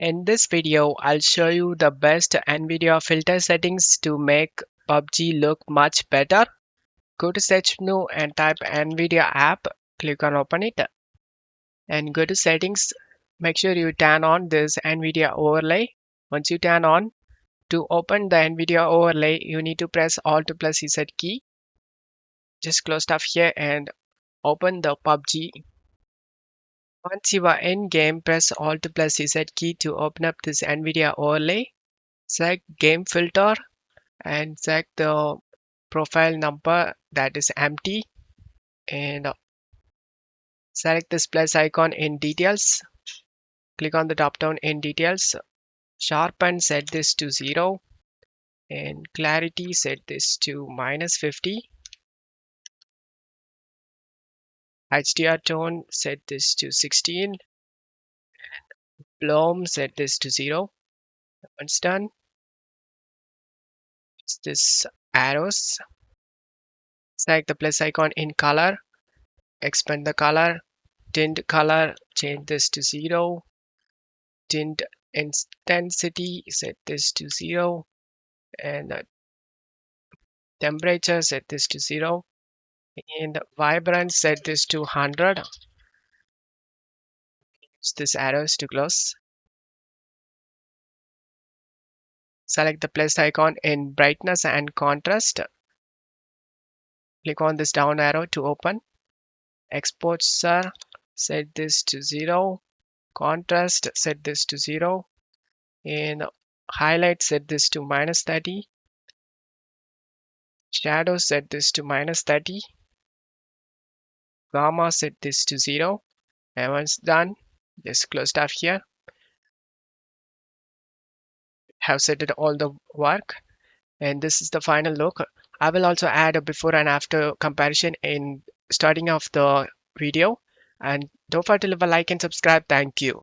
In this video, I'll show you the best NVIDIA filter settings to make PUBG look much better. Go to search menu and type NVIDIA app, click on open it and go to settings. Make sure you turn on this NVIDIA overlay. Once you turn on, to open the NVIDIA overlay, you need to press Alt plus Z key. Just close stuff here and open the PUBG. Once you are in game, press Alt plus Z key to open up this NVIDIA overlay. Select game filter and select the profile number that is empty and select this plus icon in details. Click on the drop down in details. Sharpen, set this to 0 and clarity, set this to -50. HDR tone, set this to 16. Bloom, set this to 0. Once done, this arrows. Select the plus icon in color. Expand the color. Tint color, change this to 0. Tint intensity, set this to 0. And temperature, set this to 0. And vibrance, set this to 100. Use this arrows to close. Select the plus icon in brightness and contrast. Click on this down arrow to open. Exposure, set this to 0. Contrast, set this to 0. And highlight, set this to -30. Shadow, set this to -30. Gamma, set this to 0. And once done, just close stuff here. Have set it all the work. And this is the final look. I will also add a before and after comparison in starting of the video. And don't forget to leave a like and subscribe. Thank you.